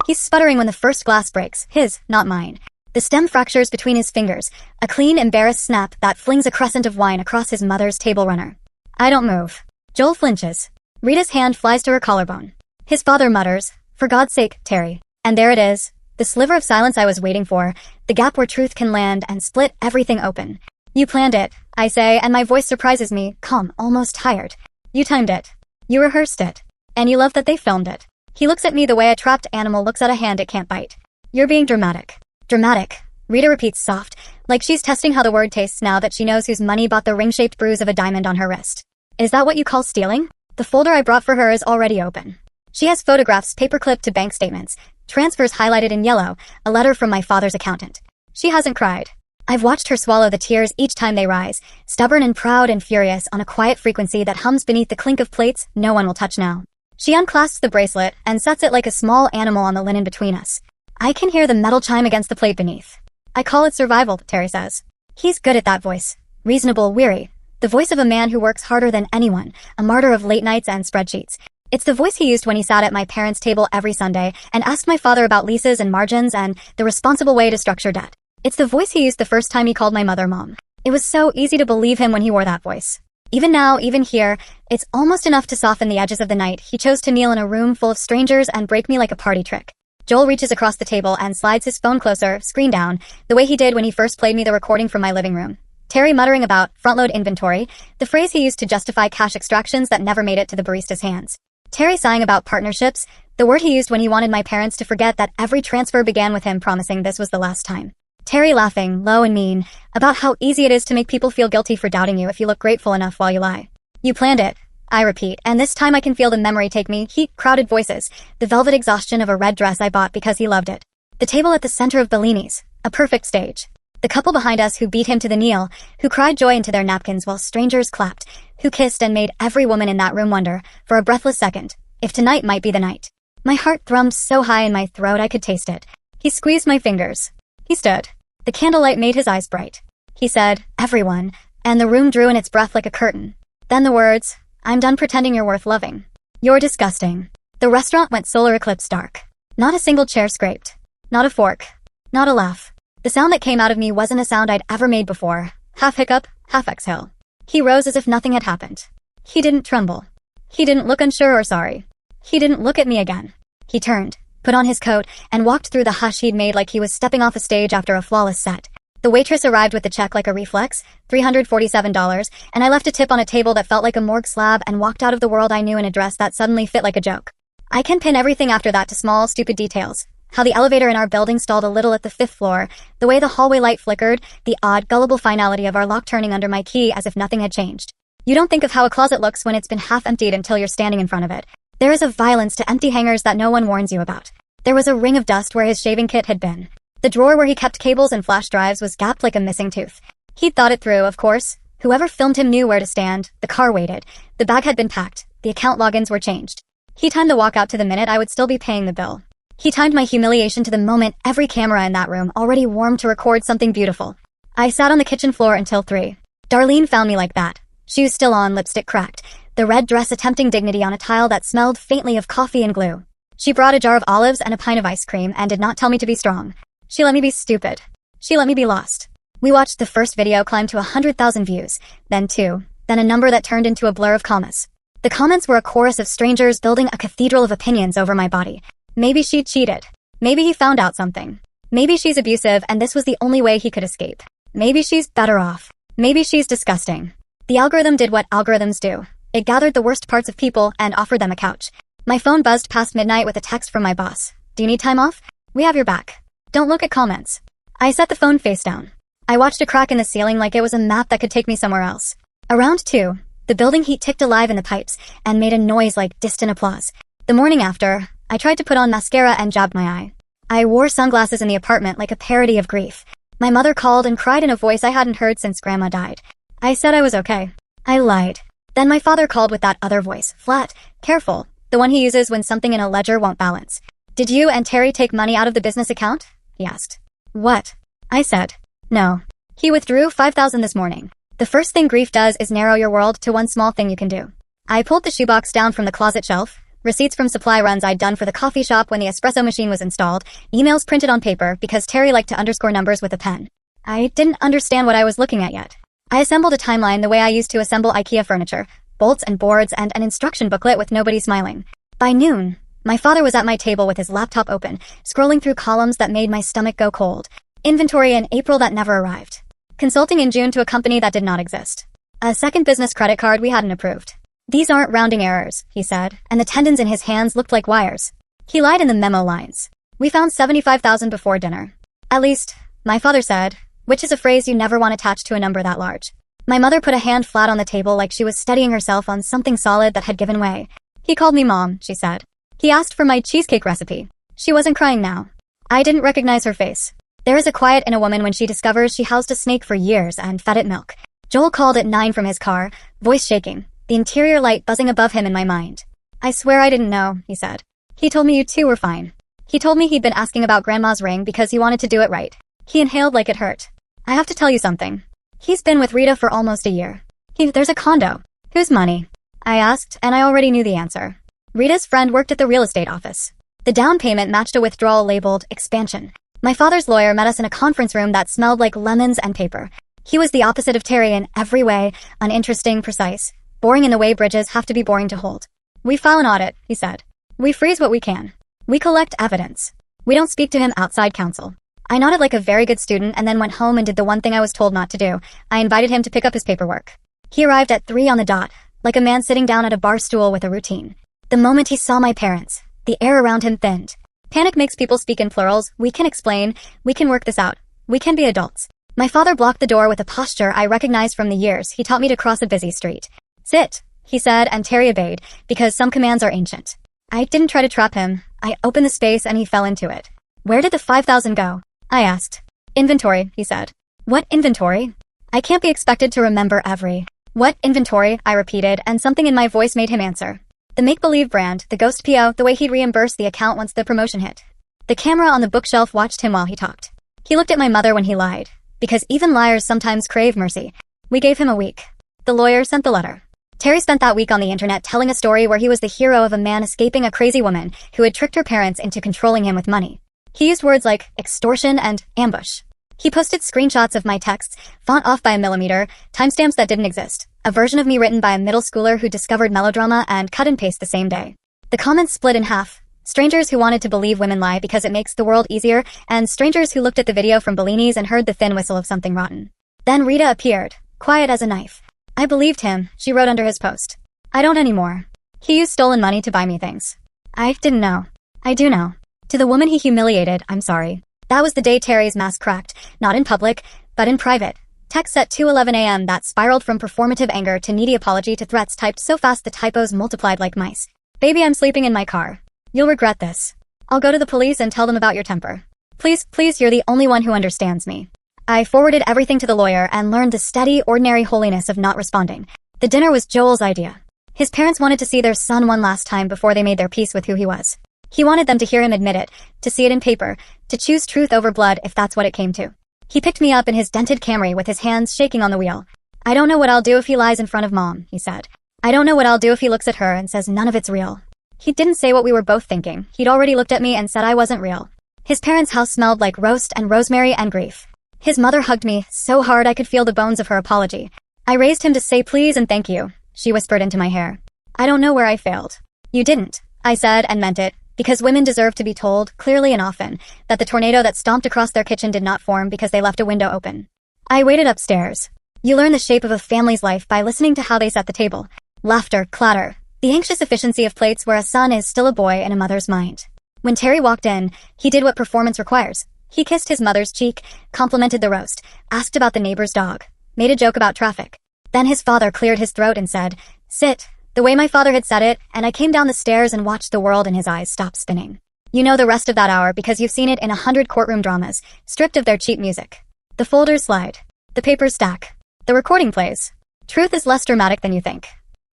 He's sputtering when the first glass breaks. His, not mine. The stem fractures between his fingers, a clean, embarrassed snap that flings a crescent of wine across his mother's table runner. I don't move. Joel flinches. Rita's hand flies to her collarbone. His father mutters, "For God's sake, Terry." And there it is. The sliver of silence I was waiting for, the gap where truth can land and split everything open. You planned it, I say, and my voice surprises me, calm, almost tired. You timed it. You rehearsed it. And you love that they filmed it. He looks at me the way a trapped animal looks at a hand it can't bite. You're being dramatic. Dramatic. Rita repeats soft, like she's testing how the word tastes now that she knows whose money bought the ring-shaped bruise of a diamond on her wrist. Is that what you call stealing? The folder I brought for her is already open. She has photographs paperclipped to bank statements, transfers highlighted in yellow, a letter from my father's accountant. She hasn't cried. I've watched her swallow the tears each time they rise, stubborn and proud and furious on a quiet frequency that hums beneath the clink of plates no one will touch now. She unclasps the bracelet and sets it like a small animal on the linen between us. I can hear the metal chime against the plate beneath. I call it survival, Terry says. He's good at that voice. Reasonable, weary. The voice of a man who works harder than anyone, a martyr of late nights and spreadsheets. It's the voice he used when he sat at my parents' table every Sunday and asked my father about leases and margins and the responsible way to structure debt. It's the voice he used the first time he called my mother Mom. It was so easy to believe him when he wore that voice. Even now, even here, it's almost enough to soften the edges of the night. He chose to kneel in a room full of strangers and break me like a party trick. Joel reaches across the table and slides his phone closer, screen down, the way he did when he first played me the recording from my living room. Terry muttering about front-load inventory, the phrase he used to justify cash extractions that never made it to the barista's hands. Terry sighing about partnerships, the word he used when he wanted my parents to forget that every transfer began with him promising this was the last time. Terry laughing, low and mean, about how easy it is to make people feel guilty for doubting you if you look grateful enough while you lie. You planned it, I repeat, and this time I can feel the memory take me, heat, crowded voices, the velvet exhaustion of a red dress I bought because he loved it. The table at the center of Bellini's, a perfect stage. The couple behind us who beat him to the kneel, who cried joy into their napkins while strangers clapped, who kissed and made every woman in that room wonder, for a breathless second, if tonight might be the night. My heart thrummed so high in my throat I could taste it. He squeezed my fingers. He stood. The candlelight made his eyes bright. He said, "Everyone," and the room drew in its breath like a curtain. Then the words, "I'm done pretending you're worth loving. You're disgusting." The restaurant went solar eclipse dark. Not a single chair scraped. Not a fork. Not a laugh. The sound that came out of me wasn't a sound I'd ever made before. Half hiccup, half exhale. He rose as if nothing had happened. He didn't tremble. He didn't look unsure or sorry. He didn't look at me again. He turned, put on his coat, and walked through the hush he'd made like he was stepping off a stage after a flawless set. The waitress arrived with the check like a reflex, $347, and I left a tip on a table that felt like a morgue slab and walked out of the world I knew in a dress that suddenly fit like a joke. I can pin everything after that to small, stupid details. How the elevator in our building stalled a little at the 5th floor, the way the hallway light flickered, the odd, gullible finality of our lock turning under my key as if nothing had changed. You don't think of how a closet looks when it's been half emptied until you're standing in front of it. There is a violence to empty hangers that no one warns you about. There was a ring of dust where his shaving kit had been. The drawer where he kept cables and flash drives was gapped like a missing tooth. He'd thought it through, of course. Whoever filmed him knew where to stand. The car waited. The bag had been packed. The account logins were changed. He timed the walkout to the minute I would still be paying the bill. He timed my humiliation to the moment every camera in that room already warmed to record something beautiful. I sat on the kitchen floor until 3. Darlene found me like that. Shoes still on, lipstick cracked. The red dress attempting dignity on a tile that smelled faintly of coffee and glue. She brought a jar of olives and a pint of ice cream and did not tell me to be strong. She let me be stupid. She let me be lost. We watched the first video climb to 100,000 views, then 2, then a number that turned into a blur of commas. The comments were a chorus of strangers building a cathedral of opinions over my body. Maybe she cheated. Maybe he found out something. Maybe she's abusive and this was the only way he could escape. Maybe she's better off. Maybe she's disgusting. The algorithm did what algorithms do. It gathered the worst parts of people and offered them a couch. My phone buzzed past midnight with a text from my boss. "Do you need time off? We have your back. Don't look at comments." I set the phone face down. I watched a crack in the ceiling like it was a map that could take me somewhere else. Around 2, the building heat ticked alive in the pipes and made a noise like distant applause. The morning after, I tried to put on mascara and jabbed my eye. I wore sunglasses in the apartment like a parody of grief. My mother called and cried in a voice I hadn't heard since Grandma died. I said I was okay. I lied. Then my father called with that other voice, flat, careful, the one he uses when something in a ledger won't balance. "Did you and Terry take money out of the business account?" he asked. "What?" I said. "No. He withdrew $5,000 this morning. The first thing grief does is narrow your world to one small thing you can do." I pulled the shoebox down from the closet shelf, Receipts from supply runs I'd done for the coffee shop when the espresso machine was installed, emails printed on paper because Terry liked to underscore numbers with a pen. I didn't understand what I was looking at yet. I assembled a timeline the way I used to assemble IKEA furniture, bolts and boards and an instruction booklet with nobody smiling. By noon, my father was at my table with his laptop open, scrolling through columns that made my stomach go cold. Inventory in April that never arrived. Consulting in June to a company that did not exist. A second business credit card we hadn't approved. These aren't rounding errors, he said, and the tendons in his hands looked like wires. He lied in the memo lines. We found $75,000 before dinner. At least, my father said, which is a phrase you never want attached to a number that large. My mother put a hand flat on the table like she was steadying herself on something solid that had given way. He called me Mom, she said. He asked for my cheesecake recipe. She wasn't crying now. I didn't recognize her face. There is a quiet in a woman when she discovers she housed a snake for years and fed it milk. Joel called at 9 from his car, voice shaking, the interior light buzzing above him in my mind. I swear I didn't know, he said. He told me you two were fine. He told me he'd been asking about Grandma's ring because he wanted to do it right. He inhaled like it hurt. I have to tell you something. He's been with Rita for almost a year. There's a condo. Whose money? I asked, and I already knew the answer. Rita's friend worked at the real estate office. The down payment matched a withdrawal labeled expansion. My father's lawyer met us in a conference room that smelled like lemons and paper. He was the opposite of Terry in every way, uninteresting, precise, boring in the way bridges have to be boring to hold. We file an audit, he said. We freeze what we can. We collect evidence. We don't speak to him outside counsel. I nodded like a very good student and then went home and did the one thing I was told not to do. I invited him to pick up his paperwork. He arrived at 3 on the dot, like a man sitting down at a bar stool with a routine. The moment he saw my parents, the air around him thinned. Panic makes people speak in plurals. We can explain. We can work this out. We can be adults. My father blocked the door with a posture I recognized from the years he taught me to cross a busy street. Sit, he said, and Terry obeyed, because some commands are ancient. I didn't try to trap him. I opened the space and he fell into it. Where did the $5,000 go? I asked. Inventory, he said. What inventory? I can't be expected to remember every. What inventory? I repeated, and something in my voice made him answer. The make-believe brand, the ghost PO, the way he'd reimburse the account once the promotion hit. The camera on the bookshelf watched him while he talked. He looked at my mother when he lied. Because even liars sometimes crave mercy. We gave him a week. The lawyer sent the letter. Terry spent that week on the internet telling a story where he was the hero of a man escaping a crazy woman who had tricked her parents into controlling him with money. He used words like extortion and ambush. He posted screenshots of my texts, font off by a millimeter, timestamps that didn't exist, a version of me written by a middle schooler who discovered melodrama and cut and paste the same day. The comments split in half. Strangers who wanted to believe women lie because it makes the world easier, and strangers who looked at the video from Bellini's and heard the thin whistle of something rotten. Then Rita appeared, quiet as a knife. I believed him, she wrote under his post. I don't anymore. He used stolen money to buy me things. I didn't know. I do know. To the woman he humiliated, I'm sorry. That was the day Terry's mask cracked, not in public, but in private. Texts at 2:11 a.m. that spiraled from performative anger to needy apology to threats typed so fast the typos multiplied like mice. Baby, I'm sleeping in my car. You'll regret this. I'll go to the police and tell them about your temper. Please, you're the only one who understands me. I forwarded everything to the lawyer and learned the steady, ordinary holiness of not responding. The dinner was Joel's idea. His parents wanted to see their son one last time before they made their peace with who he was. He wanted them to hear him admit it, to see it in paper, to choose truth over blood if that's what it came to. He picked me up in his dented Camry with his hands shaking on the wheel. I don't know what I'll do if he lies in front of Mom, he said. I don't know what I'll do if he looks at her and says none of it's real. He didn't say what we were both thinking. He'd already looked at me and said I wasn't real. His parents' house smelled like roast and rosemary and grief. His mother hugged me so hard I could feel the bones of her apology. I raised him to say please and thank you, she whispered into my hair. I don't know where I failed. You didn't, I said and meant it, because women deserve to be told, clearly and often, that the tornado that stomped across their kitchen did not form because they left a window open. I waited upstairs. You learn the shape of a family's life by listening to how they set the table. Laughter, clatter. The anxious efficiency of plates where a son is still a boy in a mother's mind. When Terry walked in, he did what performance requires. He kissed his mother's cheek, complimented the roast, asked about the neighbor's dog, made a joke about traffic. Then his father cleared his throat and said, sit, the way my father had said it, and I came down the stairs and watched the world in his eyes stop spinning. You know the rest of that hour because you've seen it in 100 courtroom dramas, stripped of their cheap music. The folders slide. The papers stack. The recording plays. Truth is less dramatic than you think.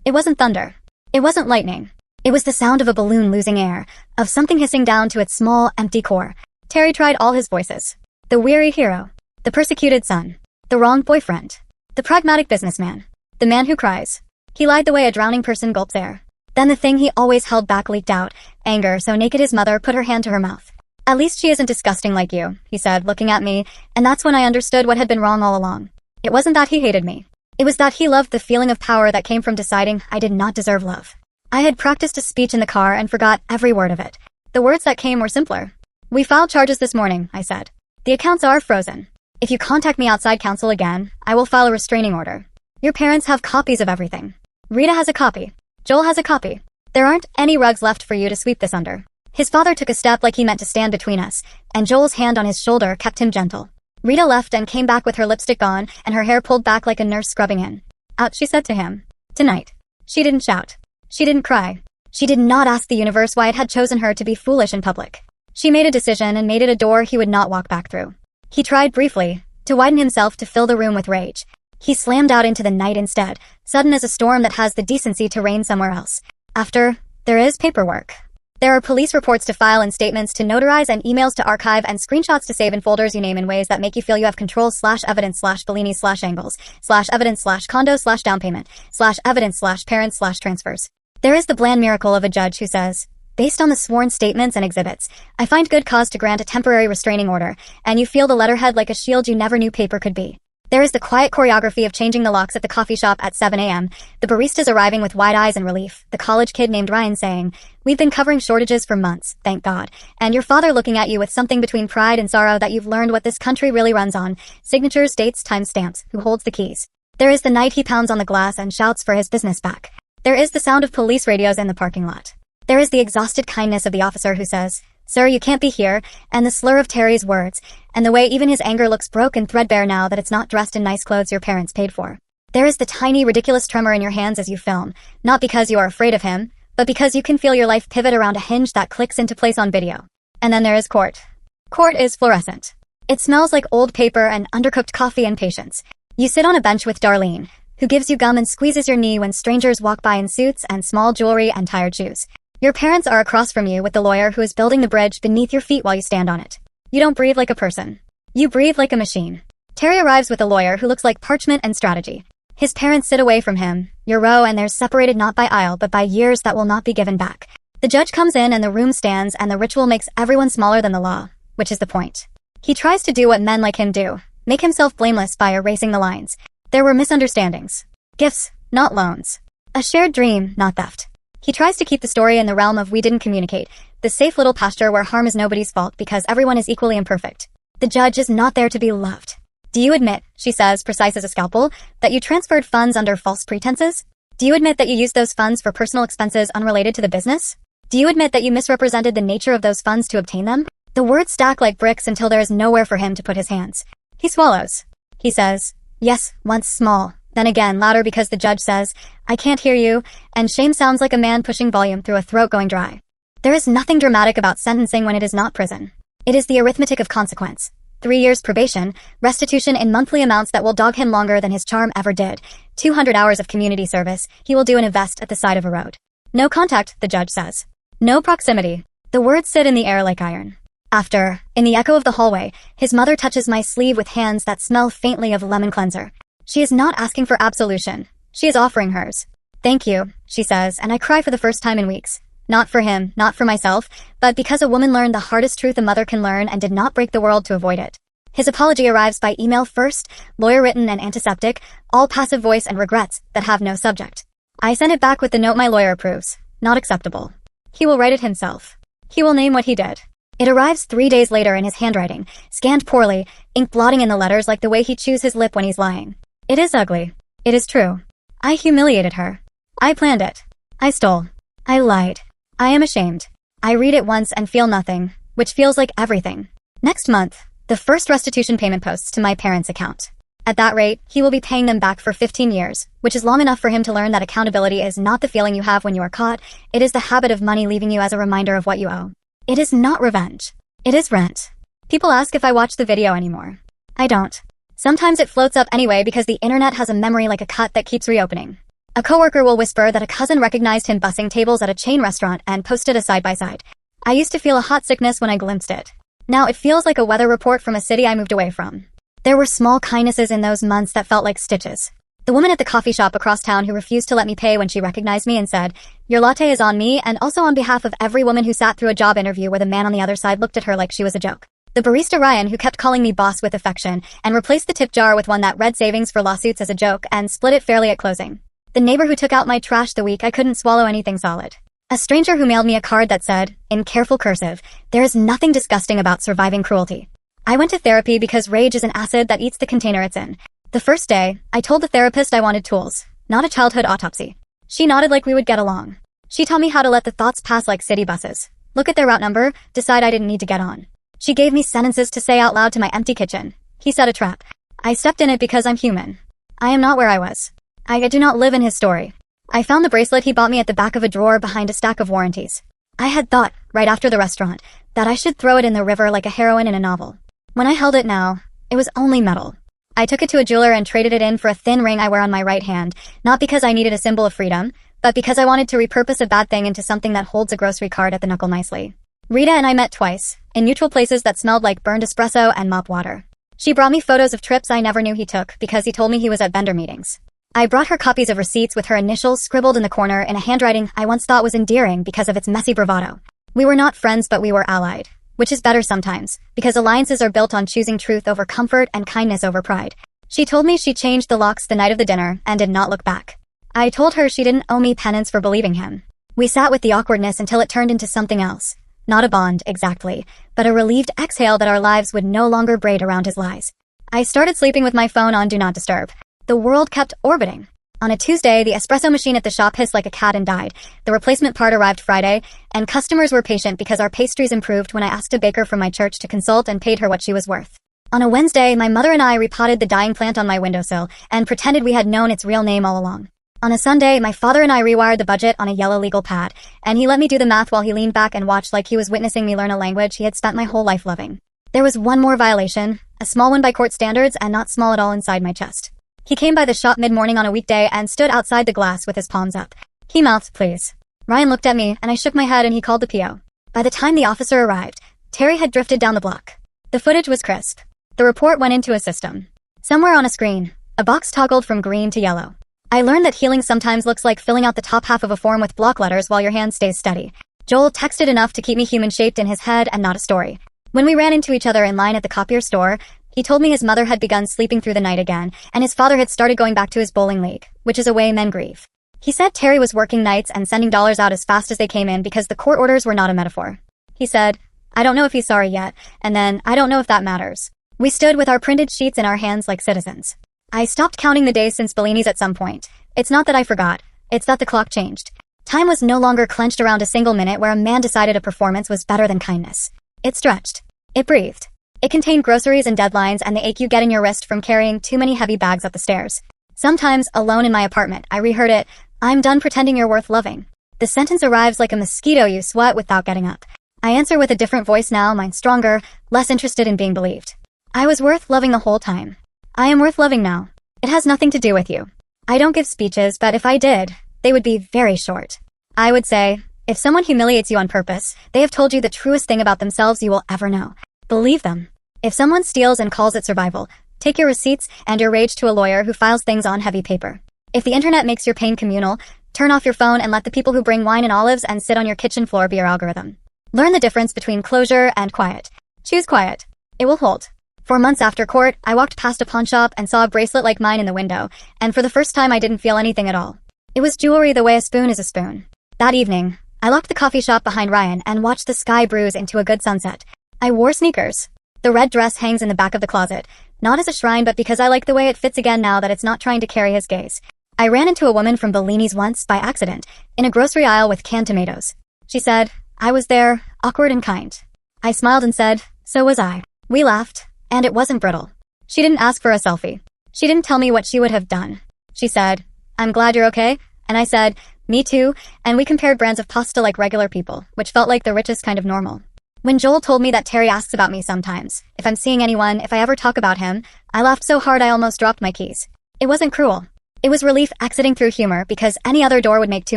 It wasn't thunder. It wasn't lightning. It was the sound of a balloon losing air, of something hissing down to its small, empty core. Terry tried all his voices. The weary hero. The persecuted son. The wrong boyfriend. The pragmatic businessman. The man who cries. He lied the way a drowning person gulps air. Then the thing he always held back leaked out, anger so naked his mother put her hand to her mouth. "At least she isn't disgusting like you," he said, looking at me, and that's when I understood what had been wrong all along. It wasn't that he hated me. It was that he loved the feeling of power that came from deciding I did not deserve love. I had practiced a speech in the car and forgot every word of it. The words that came were simpler. "We filed charges this morning," I said. "The accounts are frozen. If you contact me outside counsel again, I will file a restraining order. Your parents have copies of everything. Rita has a copy. Joel has a copy. There aren't any rugs left for you to sweep this under." His father took a step like he meant to stand between us, and Joel's hand on his shoulder kept him gentle. Rita left and came back with her lipstick on and her hair pulled back like a nurse scrubbing in. "Out," she said to him. "Tonight." She didn't shout. She didn't cry. She did not ask the universe why it had chosen her to be foolish in public. She made a decision and made it a door he would not walk back through. He tried briefly to widen himself to fill the room with rage. He slammed out into the night instead, sudden as a storm that has the decency to reign somewhere else. After, there is paperwork. There are police reports to file and statements to notarize and emails to archive and screenshots to save in folders you name in ways that make you feel you have control /evidence/Bellini/angles/evidence/condo/down payment/evidence/parents/transfers. There is the bland miracle of a judge who says, "Based on the sworn statements and exhibits, I find good cause to grant a temporary restraining order," and you feel the letterhead like a shield you never knew paper could be. There is the quiet choreography of changing the locks at the coffee shop at 7 a.m., the baristas arriving with wide eyes and relief, the college kid named Ryan saying, "We've been covering shortages for months, thank God," and your father looking at you with something between pride and sorrow that you've learned what this country really runs on: signatures, dates, timestamps, who holds the keys. There is the night he pounds on the glass and shouts for his business back. There is the sound of police radios in the parking lot. There is the exhausted kindness of the officer who says, "Sir, you can't be here," and the slur of Terry's words, and the way even his anger looks broke and threadbare now that it's not dressed in nice clothes your parents paid for. There is the tiny, ridiculous tremor in your hands as you film, not because you are afraid of him, but because you can feel your life pivot around a hinge that clicks into place on video. And then there is court. Court is fluorescent. It smells like old paper and undercooked coffee and patience. You sit on a bench with Darlene, who gives you gum and squeezes your knee when strangers walk by in suits and small jewelry and tired shoes. Your parents are across from you with the lawyer who is building the bridge beneath your feet while you stand on it. You don't breathe like a person. You breathe like a machine. Terry arrives with a lawyer who looks like parchment and strategy. His parents sit away from him, your row, and they're separated not by aisle but by years that will not be given back. The judge comes in and the room stands and the ritual makes everyone smaller than the law, which is the point. He tries to do what men like him do, make himself blameless by erasing the lines. There were misunderstandings. Gifts, not loans. A shared dream, not theft. He tries to keep the story in the realm of we didn't communicate, the safe little pasture where harm is nobody's fault because everyone is equally imperfect. The judge is not there to be loved. "Do you admit," she says, precise as a scalpel, "that you transferred funds under false pretenses? Do you admit that you used those funds for personal expenses unrelated to the business? Do you admit that you misrepresented the nature of those funds to obtain them?" The words stack like bricks until there is nowhere for him to put his hands. He swallows. He says, "Yes, once small." Then again, louder because the judge says, "I can't hear you," and shame sounds like a man pushing volume through a throat going dry. There is nothing dramatic about sentencing when it is not prison. It is the arithmetic of consequence. 3 years probation, restitution in monthly amounts that will dog him longer than his charm ever did, 200 hours of community service he will do in a vest at the side of a road. No contact, the judge says. No proximity. The words sit in the air like iron. After, in the echo of the hallway, his mother touches my sleeve with hands that smell faintly of lemon cleanser. She is not asking for absolution. She is offering hers. "Thank you," she says, and I cry for the first time in weeks. Not for him, not for myself, but because a woman learned the hardest truth a mother can learn and did not break the world to avoid it. His apology arrives by email first, lawyer-written and antiseptic, all passive voice and regrets that have no subject. I send it back with the note my lawyer approves. Not acceptable. He will write it himself. He will name what he did. It arrives 3 days later in his handwriting, scanned poorly, ink blotting in the letters like the way he chews his lip when he's lying. It is ugly. It is true. I humiliated her. I planned it. I stole. I lied. I am ashamed. I read it once and feel nothing, which feels like everything. Next month, the first restitution payment posts to my parents' account. At that rate, he will be paying them back for 15 years, which is long enough for him to learn that accountability is not the feeling you have when you are caught, it is the habit of money leaving you as a reminder of what you owe. It is not revenge. It is rent. People ask if I watch the video anymore. I don't. Sometimes it floats up anyway because the internet has a memory like a cut that keeps reopening. A coworker will whisper that a cousin recognized him bussing tables at a chain restaurant and posted a side-by-side. I used to feel a hot sickness when I glimpsed it. Now it feels like a weather report from a city I moved away from. There were small kindnesses in those months that felt like stitches. The woman at the coffee shop across town who refused to let me pay when she recognized me and said, "Your latte is on me," and also on behalf of every woman who sat through a job interview where the man on the other side looked at her like she was a joke. The barista Ryan who kept calling me boss with affection and replaced the tip jar with one that read savings for lawsuits as a joke and split it fairly at closing. The neighbor who took out my trash the week I couldn't swallow anything solid. A stranger who mailed me a card that said, in careful cursive, "There is nothing disgusting about surviving cruelty." I went to therapy because rage is an acid that eats the container it's in. The first day, I told the therapist I wanted tools, not a childhood autopsy. She nodded like we would get along. She taught me how to let the thoughts pass like city buses. Look at their route number, decide I didn't need to get on. She gave me sentences to say out loud to my empty kitchen. He set a trap. I stepped in it because I'm human. I am not where I was. I do not live in his story. I found the bracelet he bought me at the back of a drawer behind a stack of warranties. I had thought, right after the restaurant, that I should throw it in the river like a heroine in a novel. When I held it now, it was only metal. I took it to a jeweler and traded it in for a thin ring I wear on my right hand, not because I needed a symbol of freedom, but because I wanted to repurpose a bad thing into something that holds a grocery cart at the knuckle nicely. Rita and I met twice, in neutral places that smelled like burned espresso and mop water. She brought me photos of trips I never knew he took because he told me he was at vendor meetings. I brought her copies of receipts with her initials scribbled in the corner in a handwriting I once thought was endearing because of its messy bravado. We were not friends, but we were allied. Which is better sometimes, because alliances are built on choosing truth over comfort and kindness over pride. She told me she changed the locks the night of the dinner and did not look back. I told her she didn't owe me penance for believing him. We sat with the awkwardness until it turned into something else. Not a bond, exactly, but a relieved exhale that our lives would no longer braid around his lies. I started sleeping with my phone on Do Not Disturb. The world kept orbiting. On a Tuesday, the espresso machine at the shop hissed like a cat and died. The replacement part arrived Friday, and customers were patient because our pastries improved when I asked a baker from my church to consult and paid her what she was worth. On a Wednesday, my mother and I repotted the dying plant on my windowsill and pretended we had known its real name all along. On a Sunday, my father and I rewired the budget on a yellow legal pad, and he let me do the math while he leaned back and watched like he was witnessing me learn a language he had spent my whole life loving. There was one more violation, a small one by court standards and not small at all inside my chest. He came by the shop mid-morning on a weekday and stood outside the glass with his palms up. He mouthed, "Please." Ryan looked at me, and I shook my head and he called the PO. By the time the officer arrived, Terry had drifted down the block. The footage was crisp. The report went into a system. Somewhere on a screen, a box toggled from green to yellow. I learned that healing sometimes looks like filling out the top half of a form with block letters while your hand stays steady. Joel texted enough to keep me human-shaped in his head and not a story. When we ran into each other in line at the copier store, he told me his mother had begun sleeping through the night again, and his father had started going back to his bowling league, which is a way men grieve. He said Terry was working nights and sending dollars out as fast as they came in because the court orders were not a metaphor. He said, "I don't know if he's sorry yet," and then, "I don't know if that matters." We stood with our printed sheets in our hands like citizens. I stopped counting the days since Bellini's at some point. It's not that I forgot, it's that the clock changed. Time was no longer clenched around a single minute where a man decided a performance was better than kindness. It stretched. It breathed. It contained groceries and deadlines and the ache you get in your wrist from carrying too many heavy bags up the stairs. Sometimes, alone in my apartment, I reheard it, "I'm done pretending you're worth loving." The sentence arrives like a mosquito you sweat without getting up. I answer with a different voice now, mine stronger, less interested in being believed. I was worth loving the whole time. I am worth loving now. It has nothing to do with you. I don't give speeches, but if I did, they would be very short. I would say, if someone humiliates you on purpose, they have told you the truest thing about themselves you will ever know. Believe them. If someone steals and calls it survival, take your receipts and your rage to a lawyer who files things on heavy paper. If the internet makes your pain communal, turn off your phone and let the people who bring wine and olives and sit on your kitchen floor be your algorithm. Learn the difference between closure and quiet. Choose quiet. It will hold. For months after court, I walked past a pawn shop and saw a bracelet like mine in the window, and for the first time I didn't feel anything at all. It was jewelry the way a spoon is a spoon. That evening, I locked the coffee shop behind Ryan and watched the sky bruise into a good sunset. I wore sneakers. The red dress hangs in the back of the closet, not as a shrine but because I like the way it fits again now that it's not trying to carry his gaze. I ran into a woman from Bellini's once, by accident, in a grocery aisle with canned tomatoes. She said, I was there, awkward and kind. I smiled and said, so was I. We laughed, and it wasn't brittle. She didn't ask for a selfie. She didn't tell me what she would have done. She said, I'm glad you're okay, and I said, me too, and we compared brands of pasta like regular people, which felt like the richest kind of normal. When Joel told me that Terry asks about me sometimes, if I'm seeing anyone, if I ever talk about him, I laughed so hard I almost dropped my keys. It wasn't cruel. It was relief exiting through humor because any other door would make too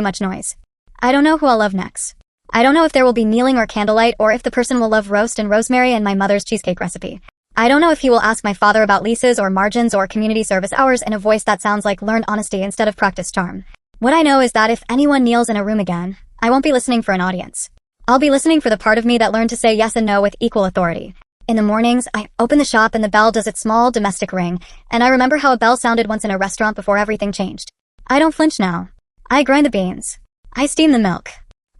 much noise. I don't know who I'll love next. I don't know if there will be kneeling or candlelight or if the person will love roast and rosemary and my mother's cheesecake recipe. I don't know if he will ask my father about leases or margins or community service hours in a voice that sounds like learned honesty instead of practiced charm. What I know is that if anyone kneels in a room again, I won't be listening for an audience. I'll be listening for the part of me that learned to say yes and no with equal authority. In the mornings, I open the shop and the bell does its small domestic ring, and I remember how a bell sounded once in a restaurant before everything changed. I don't flinch now. I grind the beans. I steam the milk.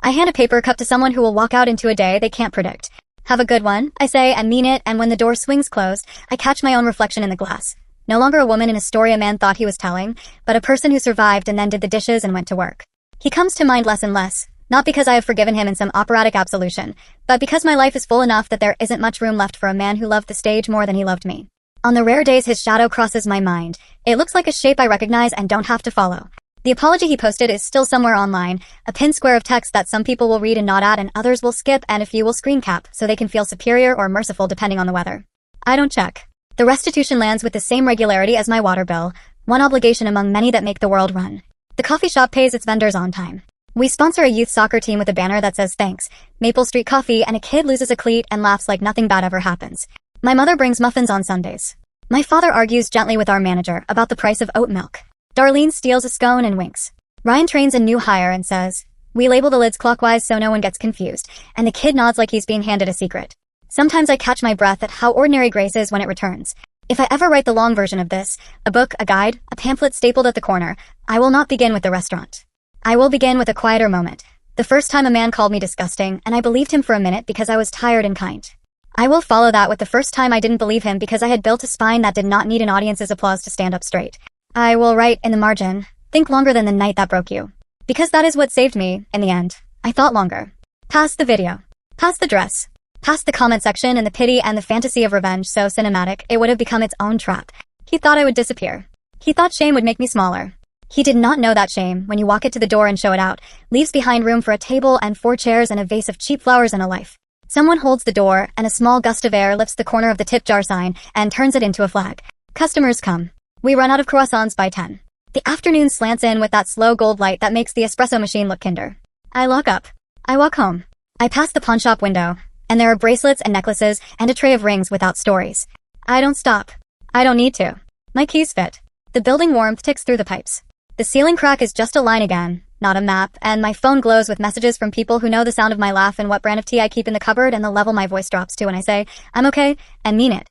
I hand a paper cup to someone who will walk out into a day they can't predict. Have a good one, I say and mean it, and when the door swings closed, I catch my own reflection in the glass. No longer a woman in a story a man thought he was telling, but a person who survived and then did the dishes and went to work. He comes to mind less and less, not because I have forgiven him in some operatic absolution, but because my life is full enough that there isn't much room left for a man who loved the stage more than he loved me. On the rare days his shadow crosses my mind, it looks like a shape I recognize and don't have to follow. The apology he posted is still somewhere online, a pinned square of text that some people will read and nod at and others will skip and a few will screen cap so they can feel superior or merciful depending on the weather. I don't check. The restitution lands with the same regularity as my water bill, one obligation among many that make the world run. The coffee shop pays its vendors on time. We sponsor a youth soccer team with a banner that says thanks, Maple Street Coffee, and a kid loses a cleat and laughs like nothing bad ever happens. My mother brings muffins on Sundays. My father argues gently with our manager about the price of oat milk. Darlene steals a scone and winks. Ryan trains a new hire and says, "We label the lids clockwise so no one gets confused," and the kid nods like he's being handed a secret. Sometimes I catch my breath at how ordinary grace is when it returns. If I ever write the long version of this, a book, a guide, a pamphlet stapled at the corner, I will not begin with the restaurant. I will begin with a quieter moment. The first time a man called me disgusting, and I believed him for a minute because I was tired and kind. I will follow that with the first time I didn't believe him because I had built a spine that did not need an audience's applause to stand up straight. I will write in the margin, think longer than the night that broke you. Because that is what saved me, in the end. I thought longer. Past the video. Past the dress. Past the comment section and the pity and the fantasy of revenge so cinematic it would have become its own trap. He thought I would disappear. He thought shame would make me smaller. He did not know that shame, when you walk it to the door and show it out, leaves behind room for a table and 4 chairs and a vase of cheap flowers and a life. Someone holds the door, and a small gust of air lifts the corner of the tip jar sign and turns it into a flag. Customers come. We run out of croissants by 10. The afternoon slants in with that slow gold light that makes the espresso machine look kinder. I lock up. I walk home. I pass the pawn shop window, and there are bracelets and necklaces and a tray of rings without stories. I don't stop. I don't need to. My keys fit. The building warmth ticks through the pipes. The ceiling crack is just a line again, not a map, and my phone glows with messages from people who know the sound of my laugh and what brand of tea I keep in the cupboard and the level my voice drops to when I say, "I'm okay," and mean it.